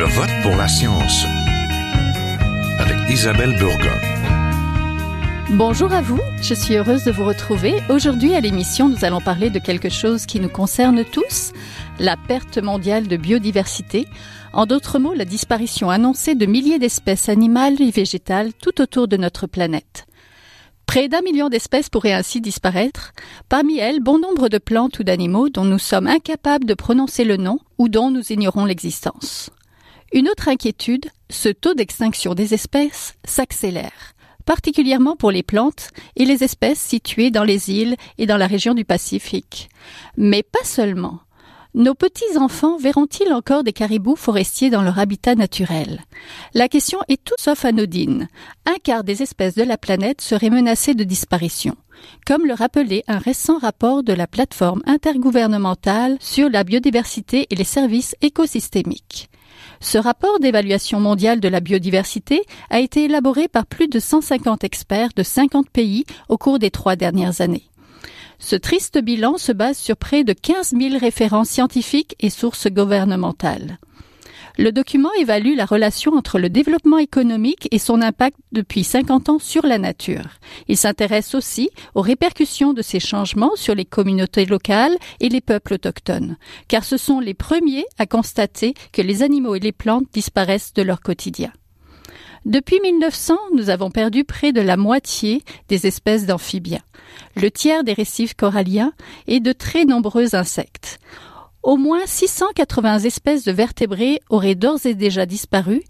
Je vote pour la science avec Isabelle Burgon. Bonjour à vous, je suis heureuse de vous retrouver. Aujourd'hui à l'émission, nous allons parler de quelque chose qui nous concerne tous, la perte mondiale de biodiversité. En d'autres mots, la disparition annoncée de milliers d'espèces animales et végétales tout autour de notre planète. Près d'1 million d'espèces pourraient ainsi disparaître. Parmi elles, bon nombre de plantes ou d'animaux dont nous sommes incapables de prononcer le nom ou dont nous ignorons l'existence. Une autre inquiétude, ce taux d'extinction des espèces s'accélère, particulièrement pour les plantes et les espèces situées dans les îles et dans la région du Pacifique. Mais pas seulement. Nos petits-enfants verront-ils encore des caribous forestiers dans leur habitat naturel? La question est tout sauf anodine. Un quart des espèces de la planète seraient menacées de disparition, comme le rappelait un récent rapport de la plateforme intergouvernementale sur la biodiversité et les services écosystémiques. Ce rapport d'évaluation mondiale de la biodiversité a été élaboré par plus de 150 experts de 50 pays au cours des 3 dernières années. Ce triste bilan se base sur près de 15 000 références scientifiques et sources gouvernementales. Le document évalue la relation entre le développement économique et son impact depuis 50 ans sur la nature. Il s'intéresse aussi aux répercussions de ces changements sur les communautés locales et les peuples autochtones, car ce sont les premiers à constater que les animaux et les plantes disparaissent de leur quotidien. Depuis 1900, nous avons perdu près de la moitié des espèces d'amphibiens, le tiers des récifs coralliens et de très nombreux insectes. Au moins 680 espèces de vertébrés auraient d'ores et déjà disparu,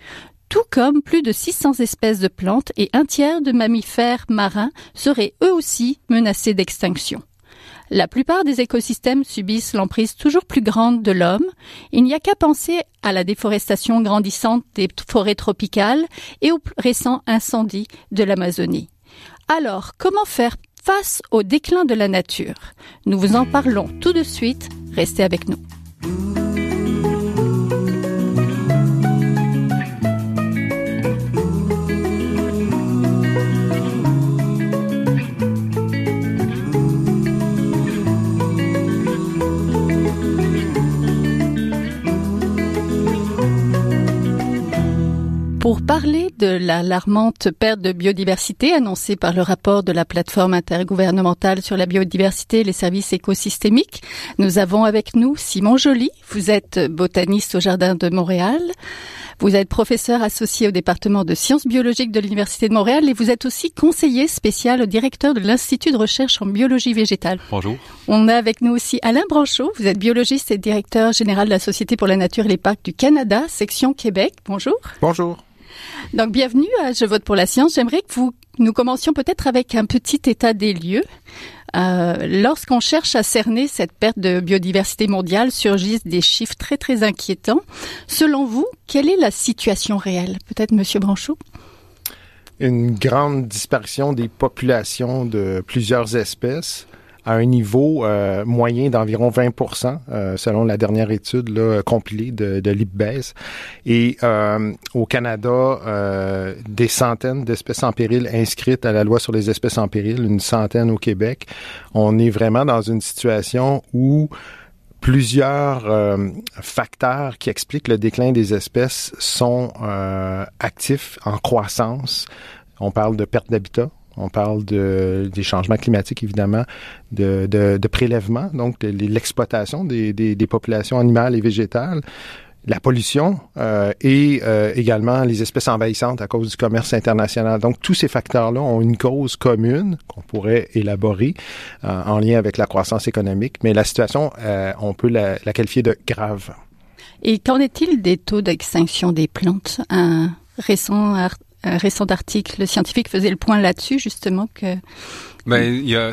tout comme plus de 600 espèces de plantes et un tiers de mammifères marins seraient eux aussi menacés d'extinction. La plupart des écosystèmes subissent l'emprise toujours plus grande de l'homme. Il n'y a qu'à penser à la déforestation grandissante des forêts tropicales et aux récents incendies de l'Amazonie. Alors, comment faire face au déclin de la nature? Nous vous en parlons tout de suite. Restez avec nous. Pour parler de l'alarmante perte de biodiversité annoncée par le rapport de la plateforme intergouvernementale sur la biodiversité et les services écosystémiques, nous avons avec nous Simon Joly. Vous êtes botaniste au Jardin de Montréal. Vous êtes professeur associé au département de sciences biologiques de l'Université de Montréal et vous êtes aussi conseiller spécial au directeur de l'Institut de recherche en biologie végétale. Bonjour. On a avec nous aussi Alain Branchot. Vous êtes biologiste et directeur général de la Société pour la nature et les parcs du Canada, section Québec. Bonjour. Bonjour. Donc, bienvenue à Je vote pour la science. J'aimerais que nous commencions peut-être avec un petit état des lieux. Lorsqu'on cherche à cerner cette perte de biodiversité mondiale, surgissent des chiffres très, très inquiétants. Selon vous, quelle est la situation réelle? Peut-être Monsieur Branchot? Une grande disparition des populations de plusieurs espèces à un niveau moyen d'environ 20%, selon la dernière étude là, compilée de l'IPBES. Et au Canada, des centaines d'espèces en péril inscrites à la loi sur les espèces en péril, une centaine au Québec. On est vraiment dans une situation où plusieurs facteurs qui expliquent le déclin des espèces sont actifs, en croissance. On parle de perte d'habitat. On parle des changements climatiques, évidemment, de prélèvement, donc de l'exploitation des populations animales et végétales, la pollution et également les espèces envahissantes à cause du commerce international. Donc, tous ces facteurs-là ont une cause commune qu'on pourrait élaborer en lien avec la croissance économique, mais la situation, on peut la qualifier de grave. Et qu'en est-il des taux d'extinction des plantes? Un récent article scientifique faisait le point là-dessus, justement, que...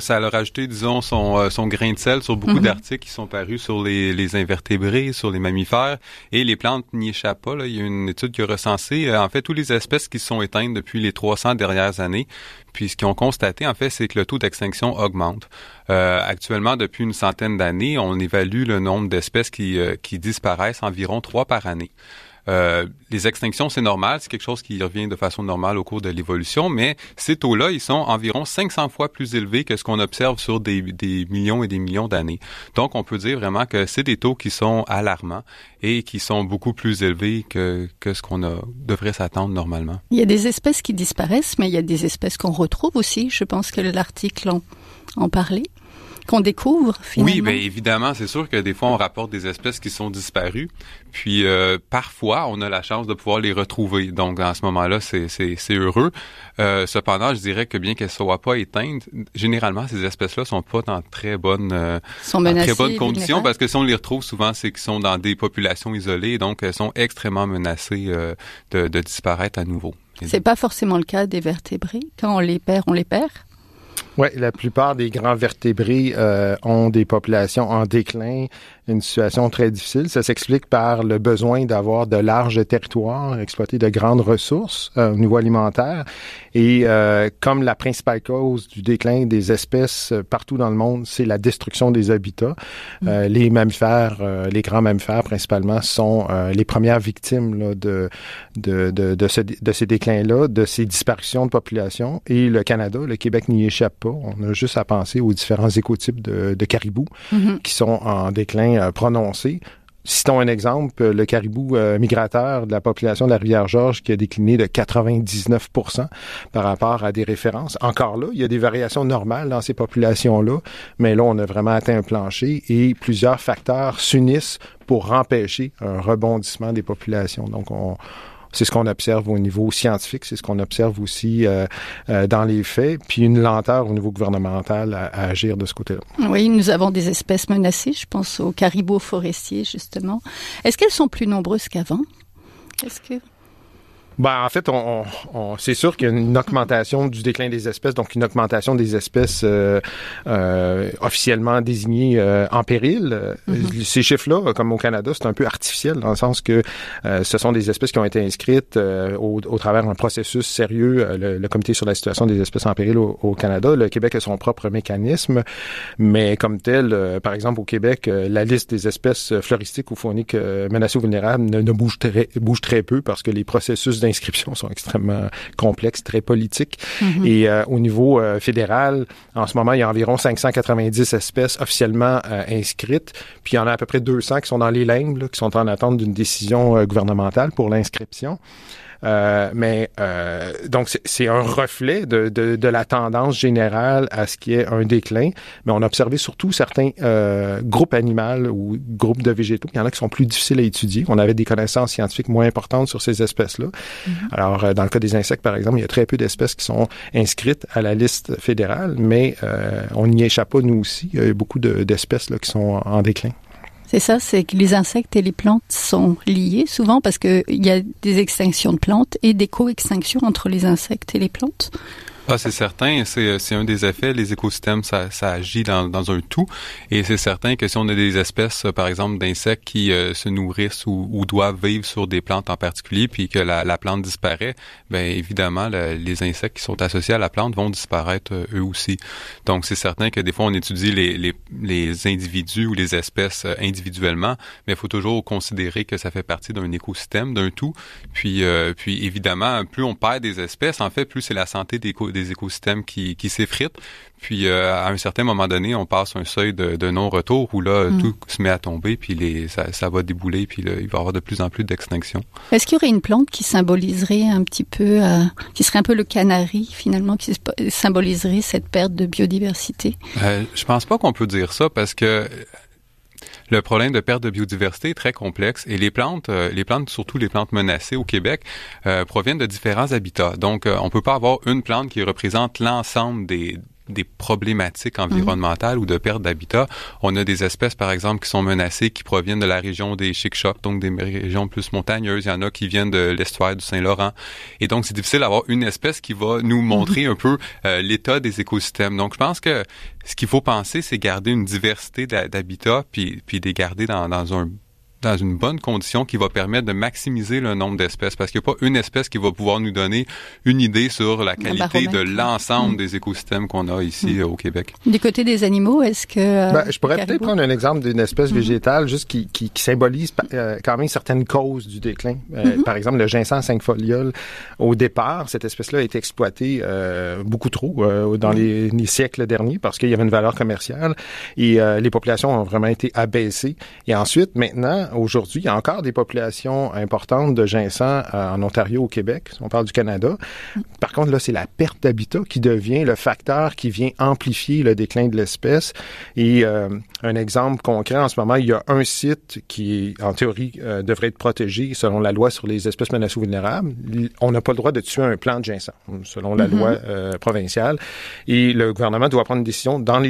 ça a rajouté, disons, son grain de sel sur beaucoup d'articles qui sont parus sur les invertébrés, sur les mammifères, et les plantes n'y échappent pas. Là. Il y a une étude qui a recensé, en fait, toutes les espèces qui sont éteintes depuis les 300 dernières années. Puis ce qu'ils ont constaté, en fait, c'est que le taux d'extinction augmente. Actuellement, depuis une centaine d'années, on évalue le nombre d'espèces qui disparaissent environ 3 par année. Les extinctions, c'est normal, c'est quelque chose qui revient de façon normale au cours de l'évolution, mais ces taux-là, ils sont environ 500 fois plus élevés que ce qu'on observe sur des millions et des millions d'années. Donc, on peut dire vraiment que c'est des taux qui sont alarmants et qui sont beaucoup plus élevés que ce qu'on devrait s'attendre normalement. Il y a des espèces qui disparaissent, mais il y a des espèces qu'on retrouve aussi. Je pense que l'article en parlait. Qu'on découvre, finalement. Oui, bien évidemment, c'est sûr que des fois, on rapporte des espèces qui sont disparues, puis parfois, on a la chance de pouvoir les retrouver. Donc, à ce moment-là, c'est heureux. Cependant, je dirais que bien qu'elles ne soient pas éteintes, généralement, ces espèces-là sont pas dans très bonnes conditions, parce que si on les retrouve, souvent, c'est qu'ils sont dans des populations isolées, donc elles sont extrêmement menacées de disparaître à nouveau. C'est pas forcément le cas des vertébrés. Quand on les perd, on les perd. Oui, la plupart des grands vertébrés ont des populations en déclin, une situation très difficile. Ça s'explique par le besoin d'avoir de larges territoires, exploiter de grandes ressources au niveau alimentaire. Et comme la principale cause du déclin des espèces partout dans le monde, c'est la destruction des habitats, les mammifères, les grands mammifères principalement, sont les premières victimes là, de ces déclins-là, de ces disparitions de population. Et le Canada, le Québec n'y échappe pas. On a juste à penser aux différents écotypes de caribous qui sont en déclin prononcé. Citons un exemple, le caribou migrateur de la population de la Rivière-Georges qui a décliné de 99% par rapport à des références. Encore là, il y a des variations normales dans ces populations-là, mais là, on a vraiment atteint un plancher et plusieurs facteurs s'unissent pour empêcher un rebondissement des populations. Donc, c'est ce qu'on observe au niveau scientifique, c'est ce qu'on observe aussi dans les faits, puis une lenteur au niveau gouvernemental à agir de ce côté-là. Oui, nous avons des espèces menacées, je pense aux caribous forestiers, justement. Est-ce qu'elles sont plus nombreuses qu'avant? Ben, en fait, c'est sûr qu'il y a une augmentation du déclin des espèces, donc une augmentation des espèces officiellement désignées en péril. Ces chiffres-là, comme au Canada, c'est un peu artificiel dans le sens que ce sont des espèces qui ont été inscrites au travers d'un processus sérieux, le Comité sur la situation des espèces en péril au Canada. Le Québec a son propre mécanisme, mais comme tel, par exemple, au Québec, la liste des espèces floristiques ou fauniques menacées ou vulnérables ne bouge très peu parce que les processus d'inscription sont extrêmement complexes, très politiques. Et au niveau fédéral, en ce moment, il y a environ 590 espèces officiellement inscrites, puis il y en a à peu près 200 qui sont dans les limbes, là, qui sont en attente d'une décision gouvernementale pour l'inscription. Donc c'est un reflet de la tendance générale à ce qui est un déclin, mais on a observé surtout certains groupes animaux ou groupes de végétaux. Il y en a qui sont plus difficiles à étudier. On avait des connaissances scientifiques moins importantes sur ces espèces-là. Alors, dans le cas des insectes, par exemple, il y a très peu d'espèces qui sont inscrites à la liste fédérale, mais on n'y échappe pas, nous aussi. Il y a beaucoup d'espèces là, qui sont en déclin. C'est ça, c'est que les insectes et les plantes sont liés souvent parce qu'il y a des extinctions de plantes et des co-extinctions entre les insectes et les plantes. Ah, c'est certain, c'est un des effets. Les écosystèmes, ça agit dans un tout. Et c'est certain que si on a des espèces, par exemple, d'insectes qui se nourrissent ou doivent vivre sur des plantes en particulier, puis que la plante disparaît, bien évidemment, les insectes qui sont associés à la plante vont disparaître eux aussi. Donc, c'est certain que des fois, on étudie les individus ou les espèces individuellement, mais il faut toujours considérer que ça fait partie d'un écosystème, d'un tout. Puis évidemment, plus on perd des espèces, en fait, plus c'est la santé des écosystèmes qui s'effritent. Puis, à un certain moment donné, on passe un seuil de non-retour où là, tout se met à tomber, puis ça va débouler, puis là, il va y avoir de plus en plus d'extinctions. Est-ce qu'il y aurait une plante qui symboliserait un petit peu, qui serait un peu le canari, finalement, qui symboliserait cette perte de biodiversité? Je pense pas qu'on peut dire ça, parce que le problème de perte de biodiversité est très complexe et les plantes, surtout les plantes menacées au Québec, proviennent de différents habitats. Donc, on peut pas avoir une plante qui représente l'ensemble des problématiques environnementales ou de perte d'habitat. On a des espèces, par exemple, qui sont menacées, qui proviennent de la région des Chic-Chocs, donc des régions plus montagneuses. Il y en a qui viennent de l'estuaire du Saint-Laurent. Et donc, c'est difficile d'avoir une espèce qui va nous montrer un peu l'état des écosystèmes. Donc, je pense que ce qu'il faut penser, c'est garder une diversité d'habitats, puis les garder dans dans une bonne condition qui va permettre de maximiser le nombre d'espèces, parce qu'il n'y a pas une espèce qui va pouvoir nous donner une idée sur la qualité de l'ensemble des écosystèmes qu'on a ici au Québec. Du côté des animaux, est-ce que... je pourrais peut-être prendre un exemple d'une espèce végétale juste qui symbolise quand même certaines causes du déclin. Par exemple, le ginseng 5 folioles, au départ, cette espèce-là a été exploitée beaucoup trop dans les siècles derniers parce qu'il y avait une valeur commerciale et les populations ont vraiment été abaissées. Et ensuite, maintenant, aujourd'hui, il y a encore des populations importantes de ginseng en Ontario, au Québec. On parle du Canada. Par contre, là, c'est la perte d'habitat qui devient le facteur qui vient amplifier le déclin de l'espèce. Et un exemple concret, en ce moment, il y a un site qui, en théorie, devrait être protégé selon la loi sur les espèces menacées ou vulnérables. On n'a pas le droit de tuer un plant de ginseng, selon la loi provinciale. Et le gouvernement doit prendre une décision dans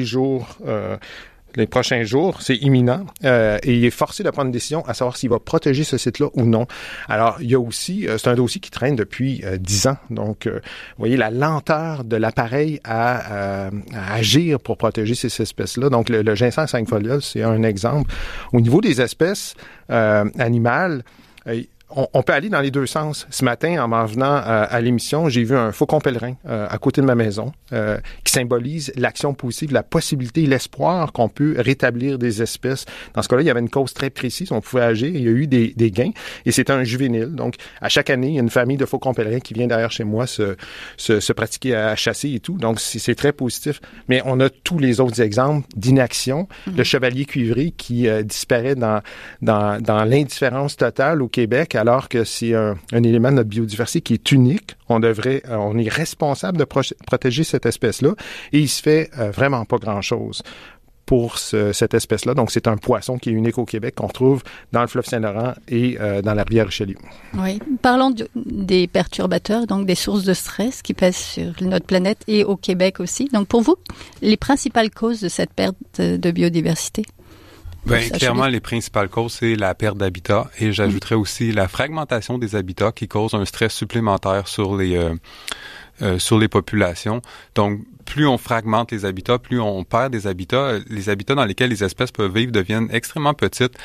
les prochains jours, c'est imminent, et il est forcé de prendre une décision à savoir s'il va protéger ce site-là ou non. Alors, il y a aussi, c'est un dossier qui traîne depuis 10 ans. Donc, vous voyez la lenteur de l'appareil à agir pour protéger ces espèces-là. Donc, le ginseng 5 folioles, c'est un exemple. Au niveau des espèces animales, on peut aller dans les deux sens. Ce matin, en m'en venant à l'émission, j'ai vu un faucon pèlerin à côté de ma maison qui symbolise l'action positive, la possibilité, l'espoir qu'on peut rétablir des espèces. Dans ce cas-là, il y avait une cause très précise, on pouvait agir, il y a eu des gains et c'était un juvénile. Donc, à chaque année, il y a une famille de faucons pèlerins qui vient derrière chez moi se pratiquer à chasser et tout. Donc, c'est très positif. Mais on a tous les autres exemples d'inaction. Le chevalier cuivré qui disparaît dans l'indifférence totale au Québec, alors que c'est un élément de notre biodiversité qui est unique. On est responsable de protéger cette espèce-là et il se fait vraiment pas grand-chose pour cette espèce-là. Donc, c'est un poisson qui est unique au Québec qu'on trouve dans le fleuve Saint-Laurent et dans la rivière Richelieu. Oui. Parlons des perturbateurs, donc des sources de stress qui pèsent sur notre planète et au Québec aussi. Donc, pour vous, les principales causes de cette perte de biodiversité? Clairement, les principales causes, c'est la perte d'habitat et j'ajouterais aussi la fragmentation des habitats qui cause un stress supplémentaire sur les populations. Donc, plus on fragmente les habitats, plus on perd des habitats. Les habitats dans lesquels les espèces peuvent vivre deviennent extrêmement petites.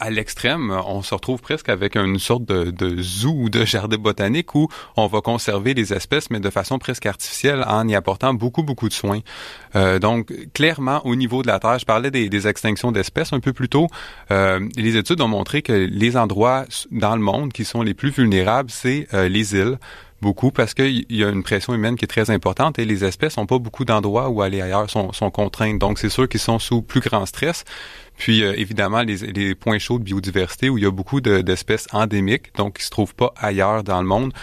À l'extrême, on se retrouve presque avec une sorte de zoo ou de jardin botanique où on va conserver les espèces, mais de façon presque artificielle en y apportant beaucoup de soins. Donc, clairement, au niveau de la Terre, je parlais des extinctions d'espèces un peu plus tôt. Les études ont montré que les endroits dans le monde qui sont les plus vulnérables, c'est les îles. Beaucoup, parce qu'il y a une pression humaine qui est très importante et les espèces n'ont pas beaucoup d'endroits où aller ailleurs, sont contraintes. Donc, c'est sûr qu'ils sont sous plus grand stress. Puis, évidemment, les points chauds de biodiversité où il y a beaucoup d'espèces endémiques, donc qui se trouvent pas ailleurs dans le monde,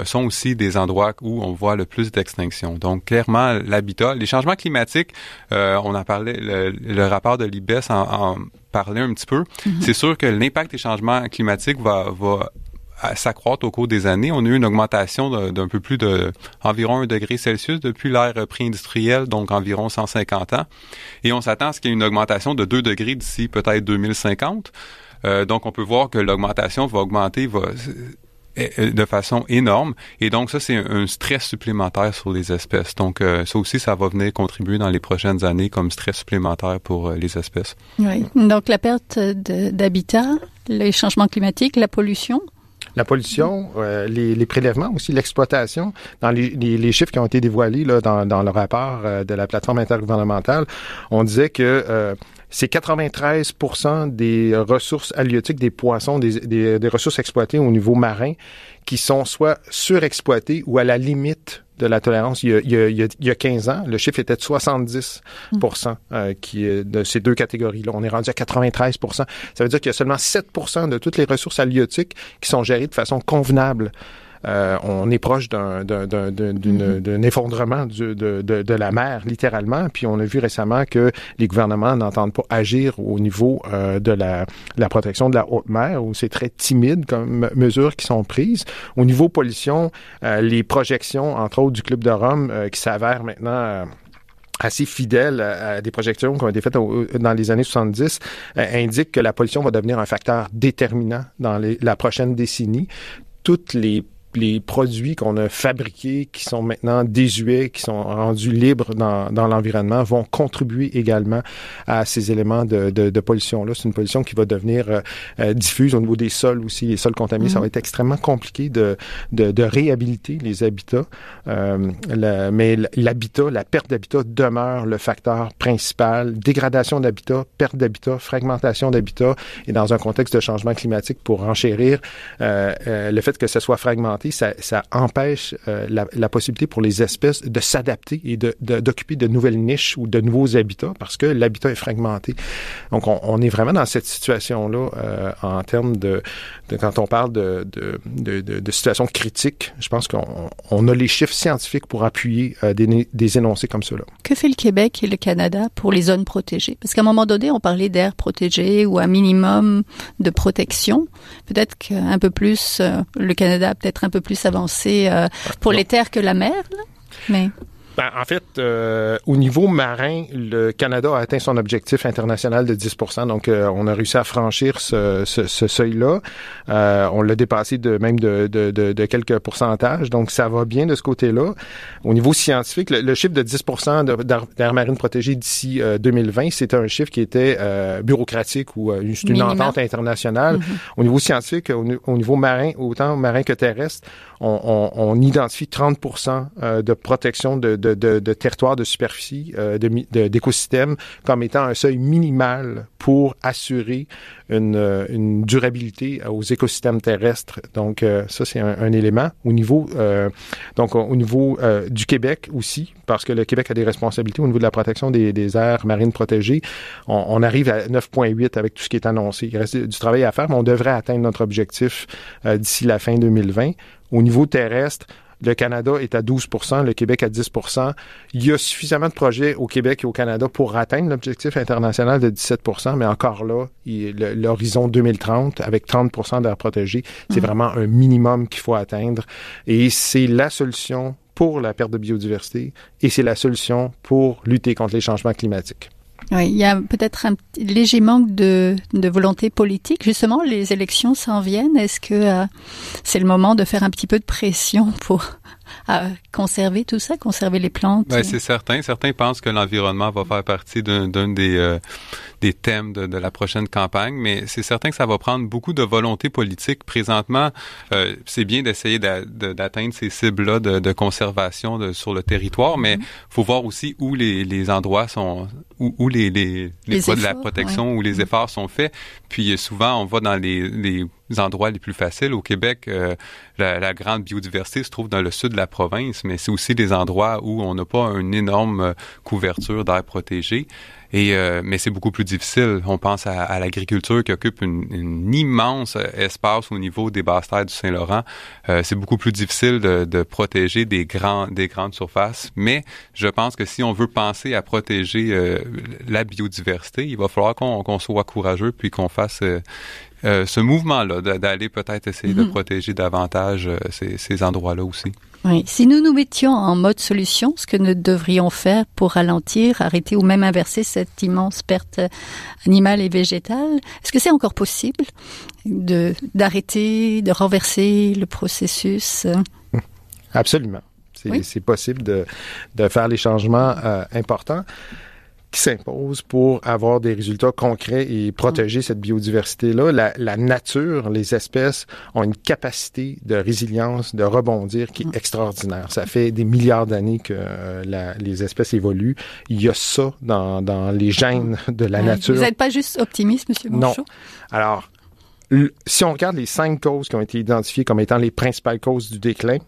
sont aussi des endroits où on voit le plus d'extinction. Donc, clairement, l'habitat, les changements climatiques, on en parlait, le rapport de l'IBES en parlait un petit peu. C'est sûr que l'impact des changements climatiques va s'accroître au cours des années. On a eu une augmentation d'un peu plus environ 1 degré Celsius depuis l'ère pré-industrielle, donc environ 150 ans. Et on s'attend à ce qu'il y ait une augmentation de 2 degrés d'ici peut-être 2050. Donc, on peut voir que l'augmentation va augmenter de façon énorme. Et donc, ça, c'est un stress supplémentaire sur les espèces. Donc, ça aussi, ça va venir contribuer dans les prochaines années comme stress supplémentaire pour les espèces. Oui. Donc, la perte d'habitat, les changements climatiques, la pollution. La pollution, les prélèvements aussi, l'exploitation. Dans les chiffres qui ont été dévoilés là, dans le rapport de la plateforme intergouvernementale, on disait que c'est 93% des ressources halieutiques, des poissons, des ressources exploitées au niveau marin qui sont soit surexploitées ou à la limite de la tolérance. Il y a 15 ans, le chiffre était de 70% de ces deux catégories-là. On est rendu à 93%. Ça veut dire qu'il y a seulement 7% de toutes les ressources halieutiques qui sont gérées de façon convenable. On est proche d'un effondrement de la mer, littéralement. Puis on a vu récemment que les gouvernements n'entendent pas agir au niveau de la protection de la haute mer, où c'est très timide comme mesures qui sont prises. Au niveau pollution, les projections, entre autres, du Club de Rome, qui s'avèrent maintenant assez fidèles à des projections qui ont été faites dans les années 70, indiquent que la pollution va devenir un facteur déterminant dans la prochaine décennie. Toutes les les produits qu'on a fabriqués, qui sont maintenant désuets, qui sont rendus libres dans l'environnement, vont contribuer également à ces éléments de pollution-là. C'est une pollution qui va devenir diffuse au niveau des sols aussi, les sols contaminés. Ça va être extrêmement compliqué de réhabiliter les habitats. Mais l'habitat, la perte d'habitat demeure le facteur principal. Dégradation d'habitat, perte d'habitat, fragmentation d'habitat, et dans un contexte de changement climatique, pour enchérir le fait que ce soit fragmenté, ça empêche la possibilité pour les espèces de s'adapter et d'occuper de nouvelles niches ou de nouveaux habitats, parce que l'habitat est fragmenté. Donc, on est vraiment dans cette situation-là en termes de quand on parle de situation critique. Je pense qu'on a les chiffres scientifiques pour appuyer des énoncés comme ceux-là. Que fait le Québec et le Canada pour les zones protégées? Parce qu'à un moment donné, on parlait d'aires protégées ou un minimum de protection. Peut-être qu'un peu plus, le Canada a peut-être un peu plus avancé pour les terres que la mer, là. Mais... En fait, au niveau marin, le Canada a atteint son objectif international de 10%. Donc, on a réussi à franchir ce seuil-là. On l'a dépassé de quelques pourcentages. Donc, ça va bien de ce côté-là. Au niveau scientifique, le chiffre de 10% d'aires marines protégées d'ici 2020, c'était un chiffre qui était bureaucratique ou c'est une entente internationale. Au niveau scientifique, au niveau marin, autant marin que terrestre, on identifie 30% de protection de territoires de superficie, d'écosystèmes, comme étant un seuil minimal pour assurer une durabilité aux écosystèmes terrestres. Donc, ça, c'est un élément. Au niveau du Québec aussi, parce que le Québec a des responsabilités au niveau de la protection des aires marines protégées, on arrive à 9,8 avec tout ce qui est annoncé. Il reste du travail à faire, mais on devrait atteindre notre objectif d'ici la fin 2020. Au niveau terrestre, le Canada est à 12%, le Québec à 10%. Il y a suffisamment de projets au Québec et au Canada pour atteindre l'objectif international de 17%, mais encore là, l'horizon 2030, avec 30% d'aires protégées, c'est vraiment un minimum qu'il faut atteindre. Et c'est la solution pour la perte de biodiversité et c'est la solution pour lutter contre les changements climatiques. Oui, il y a peut-être un léger manque de volonté politique. Justement, les élections s'en viennent. Est-ce que c'est le moment de faire un petit peu de pression pour conserver tout ça, conserver les plantes? Ben, c'est certain. Certains pensent que l'environnement va faire partie d'un des thèmes de la prochaine campagne, mais c'est certain que ça va prendre beaucoup de volonté politique. Présentement, c'est bien d'essayer d'atteindre ces cibles-là de conservation sur le territoire, mais faut voir aussi où les endroits sont, où les efforts, de la protection, où les efforts sont faits. Puis souvent, on va dans les endroits les plus faciles. Au Québec, la grande biodiversité se trouve dans le sud de la province, mais c'est aussi des endroits où on n'a pas une énorme couverture d'aires protégées. Mais c'est beaucoup plus difficile. On pense à l'agriculture qui occupe une immense espace au niveau des basses terres du Saint-Laurent. C'est beaucoup plus difficile de protéger des grandes surfaces. Mais je pense que si on veut penser à protéger la biodiversité, il va falloir qu'on soit courageux puis qu'on fasse ce mouvement-là, d'aller peut-être essayer de protéger davantage ces endroits-là aussi. Oui. Si nous nous mettions en mode solution, ce que nous devrions faire pour ralentir, arrêter ou même inverser cette immense perte animale et végétale, est-ce que c'est encore possible d'arrêter, de renverser le processus? Absolument. C'est possible de faire les changements importants qui s'imposent pour avoir des résultats concrets et protéger cette biodiversité-là. La nature, les espèces ont une capacité de résilience, de rebondir qui est extraordinaire. Ça fait des milliards d'années que les espèces évoluent. Il y a ça dans les gènes de la nature. Vous n'êtes pas juste optimiste, M. Monchot? Non. Alors, si on regarde les 5 causes qui ont été identifiées comme étant les principales causes du déclin,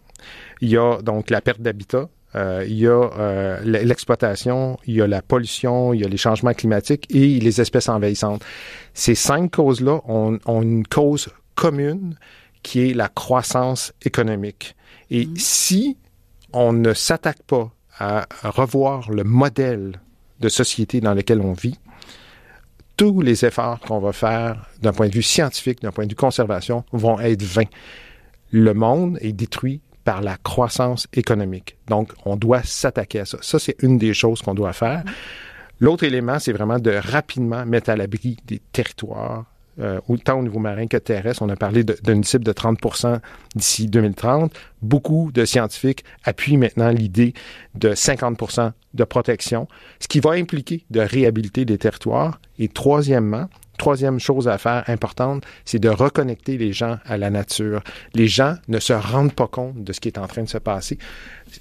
il y a donc la perte d'habitat, il y a l'exploitation, il y a la pollution, il y a les changements climatiques et les espèces envahissantes. Ces 5 causes-là ont une cause commune qui est la croissance économique. Et si on ne s'attaque pas à revoir le modèle de société dans lequel on vit, tous les efforts qu'on va faire d'un point de vue scientifique, d'un point de vue conservation, vont être vains. Le monde est détruit par la croissance économique. Donc, on doit s'attaquer à ça. Ça, c'est une des choses qu'on doit faire. L'autre élément, c'est vraiment de rapidement mettre à l'abri des territoires autant au niveau marin que terrestre. On a parlé d'une cible de 30% d'ici 2030. Beaucoup de scientifiques appuient maintenant l'idée de 50% de protection, ce qui va impliquer de réhabiliter des territoires. Et troisième chose à faire importante, c'est de reconnecter les gens à la nature. Les gens ne se rendent pas compte de ce qui est en train de se passer.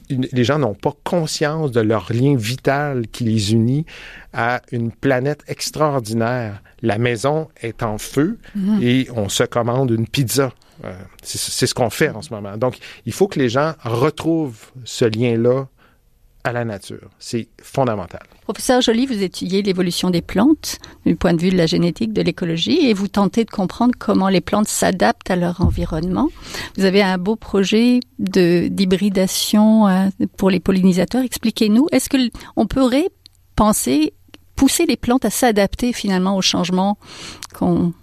Les gens n'ont pas conscience de leur lien vital qui les unit à une planète extraordinaire. La maison est en feu et on se commande une pizza. C'est ce qu'on fait en ce moment. Donc, il faut que les gens retrouvent ce lien-là à la nature. C'est fondamental. Professeur Joly, vous étudiez l'évolution des plantes du point de vue de la génétique, de l'écologie, et vous tentez de comprendre comment les plantes s'adaptent à leur environnement. Vous avez un beau projet d'hybridation pour les pollinisateurs. Expliquez-nous, est-ce qu'on pourrait pousser les plantes à s'adapter finalement aux changements qu'on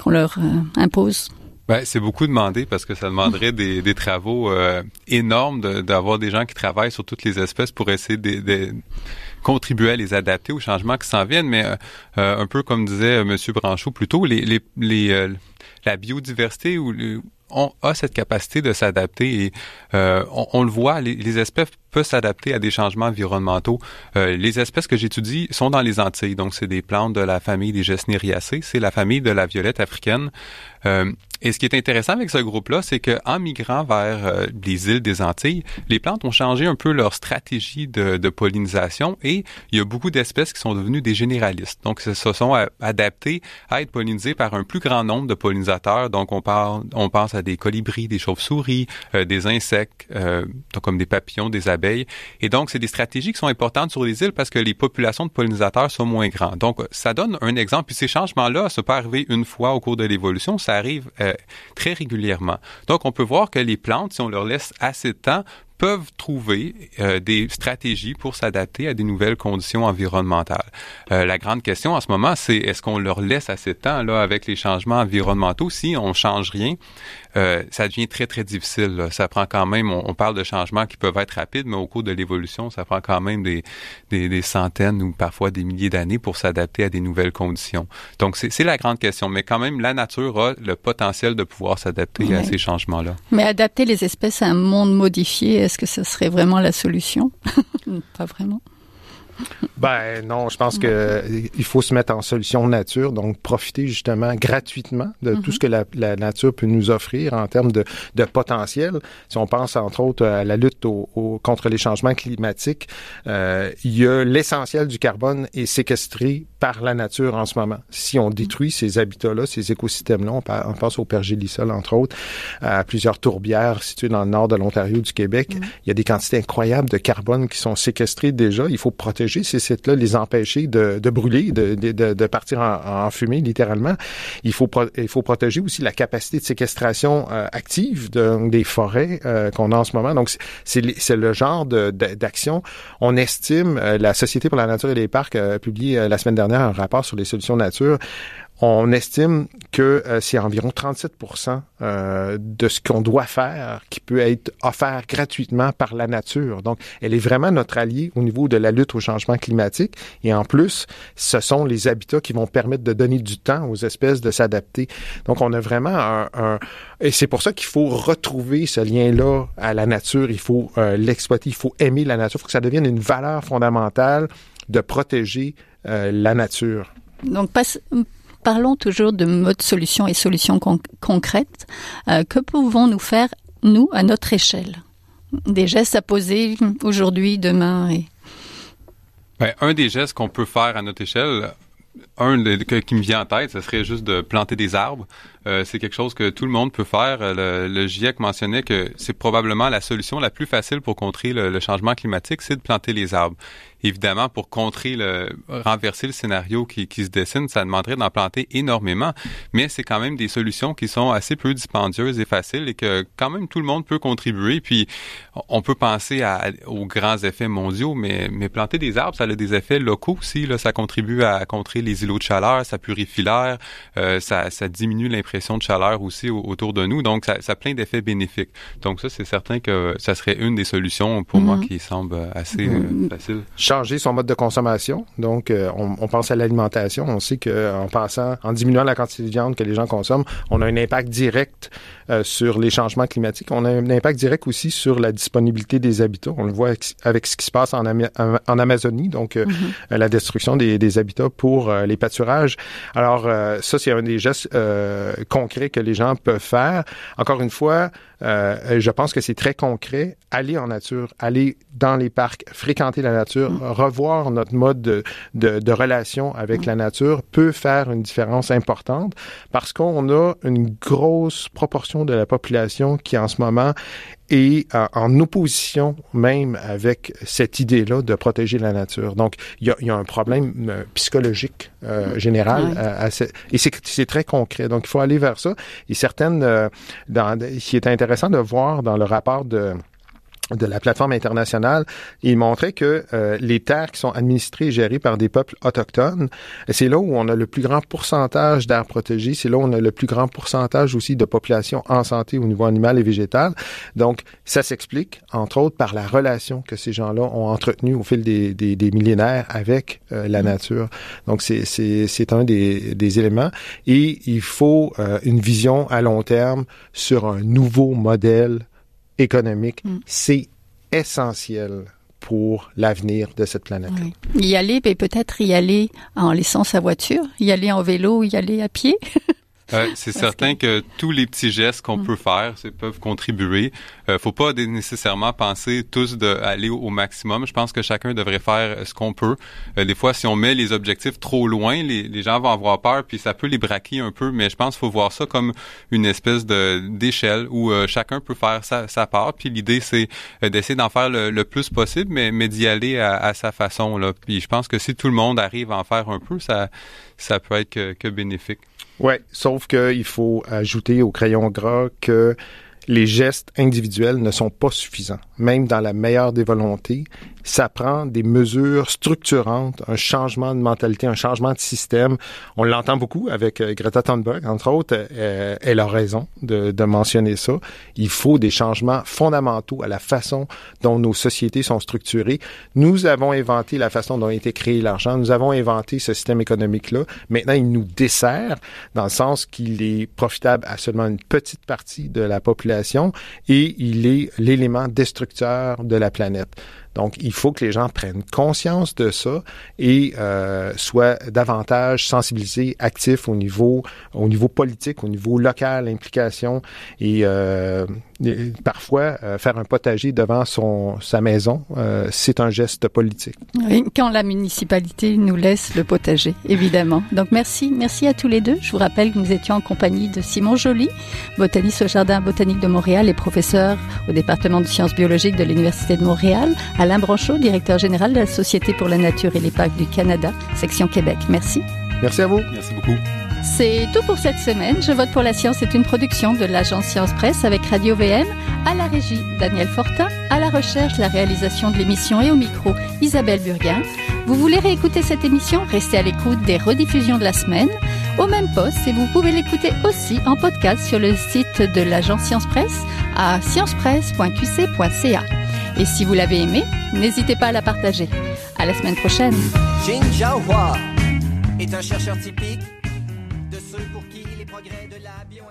leur impose? Ben, c'est beaucoup demandé parce que ça demanderait des travaux énormes d'avoir des gens qui travaillent sur toutes les espèces pour essayer de contribuer à les adapter aux changements qui s'en viennent. Mais un peu comme disait M. Branchot plus tôt, la biodiversité a cette capacité de s'adapter et on le voit, les espèces peuvent s'adapter à des changements environnementaux. Les espèces que j'étudie sont dans les Antilles, donc c'est des plantes de la famille des Gesneriaceae, c'est la famille de la violette africaine. Et ce qui est intéressant avec ce groupe-là, c'est qu'en migrant vers les îles des Antilles, les plantes ont changé un peu leur stratégie de pollinisation et il y a beaucoup d'espèces qui sont devenues des généralistes. Donc, se sont adaptées à être pollinisées par un plus grand nombre de pollinisateurs. Donc, on pense à des colibris, des chauves-souris, des insectes, comme des papillons, des abeilles. Et donc, c'est des stratégies qui sont importantes sur les îles parce que les populations de pollinisateurs sont moins grandes. Donc, ça donne un exemple. Puis ces changements-là, ça peut arriver une fois au cours de l'évolution. Ça arrive très régulièrement. Donc, on peut voir que les plantes, si on leur laisse assez de temps, peuvent trouver des stratégies pour s'adapter à des nouvelles conditions environnementales. La grande question en ce moment, c'est est-ce qu'on leur laisse assez de temps là, avec les changements environnementaux? Si on change rien, ça devient très, très difficile. Là. Ça prend quand même, on parle de changements qui peuvent être rapides, mais au cours de l'évolution, ça prend quand même des centaines ou parfois des milliers d'années pour s'adapter à des nouvelles conditions. Donc, c'est la grande question. Mais quand même, la nature a le potentiel de pouvoir s'adapter à ces changements-là. Mais adapter les espèces à un monde modifié, est-ce que ce serait vraiment la solution? Pas vraiment. Ben non, je pense que il faut se mettre en solution nature, donc profiter justement gratuitement de tout ce que la nature peut nous offrir en termes de potentiel. Si on pense entre autres à la lutte contre les changements climatiques, il y a l'essentiel du carbone est séquestré par la nature en ce moment. Si on détruit ces habitats-là, ces écosystèmes-là, on pense au pergélisol entre autres, à plusieurs tourbières situées dans le nord de l'Ontario, du Québec, il y a des quantités incroyables de carbone qui sont séquestrées déjà. Il faut protéger ces sites-là, les empêcher de brûler, de partir en fumée, littéralement. Il faut protéger aussi la capacité de séquestration active des forêts qu'on a en ce moment. Donc, c'est le genre d'action. On estime, la Société pour la nature et les parcs a publié la semaine dernière un rapport sur les solutions nature. On estime que c'est environ 37% de ce qu'on doit faire qui peut être offert gratuitement par la nature. Donc, elle est vraiment notre allié au niveau de la lutte au changement climatique. Et en plus, ce sont les habitats qui vont permettre de donner du temps aux espèces de s'adapter. Donc, on a vraiment et c'est pour ça qu'il faut retrouver ce lien-là à la nature. Il faut l'exploiter, il faut aimer la nature. Il faut que ça devienne une valeur fondamentale de protéger la nature. Donc, parlons toujours de mode solution et solutions concrètes. Que pouvons-nous faire, nous, à notre échelle? Des gestes à poser aujourd'hui, demain? Un des gestes qu'on peut faire à notre échelle, qui me vient en tête, ce serait juste de planter des arbres. C'est quelque chose que tout le monde peut faire. Le GIEC mentionnait que c'est probablement la solution la plus facile pour contrer le changement climatique, c'est de planter les arbres. Évidemment, pour renverser le scénario qui se dessine, ça demanderait d'en planter énormément, mais c'est quand même des solutions qui sont assez peu dispendieuses et faciles et que quand même tout le monde peut contribuer. Puis, on peut penser aux grands effets mondiaux, mais planter des arbres, ça a des effets locaux aussi. Là, ça contribue à contrer les îlots de chaleur, ça purifie l'air, ça diminue l'impression de chaleur aussi autour de nous. Donc, ça a plein d'effets bénéfiques. Donc, ça, c'est certain que ça serait une des solutions pour moi qui semble assez facile. changer son mode de consommation. Donc, on pense à l'alimentation. On sait en diminuant la quantité de viande que les gens consomment, on a un impact direct sur les changements climatiques. On a un impact direct aussi sur la disponibilité des habitats. On le voit avec ce qui se passe en Amazonie, donc la destruction des habitats pour les pâturages. Alors, ça, c'est un des gestes concrets que les gens peuvent faire. Encore une fois, je pense que c'est très concret. Aller en nature, aller dans les parcs, fréquenter la nature, revoir notre mode de relation avec la nature peut faire une différence importante parce qu'on a une grosse proportion de la population qui, en ce moment, est en opposition même avec cette idée-là de protéger la nature. Donc, il y a un problème psychologique général et c'est très concret. Donc, il faut aller vers ça. Et ce qui est intéressant de voir dans le rapport de la plateforme internationale, il montrait que les terres qui sont administrées et gérées par des peuples autochtones, c'est là où on a le plus grand pourcentage d'aires protégées, c'est là où on a le plus grand pourcentage aussi de population en santé au niveau animal et végétal. Donc, ça s'explique, entre autres, par la relation que ces gens-là ont entretenue au fil des millénaires avec la nature. Donc, c'est un des éléments. Et il faut une vision à long terme sur un nouveau modèle économique, c'est essentiel pour l'avenir de cette planète. Oui. Y aller, mais peut-être y aller en laissant sa voiture, y aller en vélo, y aller à pied. C'est certain que tous les petits gestes qu'on peut faire peuvent contribuer. Faut pas nécessairement penser tous d'aller au maximum. Je pense que chacun devrait faire ce qu'on peut. Des fois, si on met les objectifs trop loin, les gens vont avoir peur, puis ça peut les braquer un peu. Mais je pense qu'il faut voir ça comme une espèce d'échelle où chacun peut faire sa part. Puis l'idée, c'est d'essayer d'en faire le plus possible, mais d'y aller à sa façon, là. Puis je pense que si tout le monde arrive à en faire un peu, ça peut être que bénéfique. Oui, sauf qu'il faut ajouter au crayon gras que les gestes individuels ne sont pas suffisants. Même dans la meilleure des volontés, ça prend des mesures structurantes, un changement de mentalité, un changement de système. On l'entend beaucoup avec Greta Thunberg, entre autres. Elle a raison de mentionner ça. Il faut des changements fondamentaux à la façon dont nos sociétés sont structurées. Nous avons inventé la façon dont a été créé l'argent. Nous avons inventé ce système économique-là. Maintenant, il nous dessert dans le sens qu'il est profitable à seulement une petite partie de la population et il est l'élément destructeur de la planète. Donc, il faut que les gens prennent conscience de ça et soient davantage sensibilisés, actifs au niveau politique, au niveau local, implication et parfois faire un potager devant sa maison, c'est un geste politique. Oui, quand la municipalité nous laisse le potager, évidemment. Donc, merci à tous les deux. Je vous rappelle que nous étions en compagnie de Simon Joly, botaniste au Jardin botanique de Montréal et professeur au département de sciences biologiques de l'Université de Montréal, Alain Branchot, directeur général de la Société pour la nature et les parcs du Canada, section Québec. Merci. Merci à vous. Merci beaucoup. C'est tout pour cette semaine. Je vote pour la science est une production de l'agence Science Presse avec Radio VM, à la régie Daniel Fortin, à la recherche, la réalisation de l'émission et au micro Isabelle Burguin. Vous voulez réécouter cette émission? Restez à l'écoute des rediffusions de la semaine au même poste et vous pouvez l'écouter aussi en podcast sur le site de l'agence Science Presse à sciencepresse.qc.ca. Et si vous l'avez aimé, n'hésitez pas à la partager. À la semaine prochaine. Jin Jiahua est un chercheur typique de ceux pour qui les progrès de la bio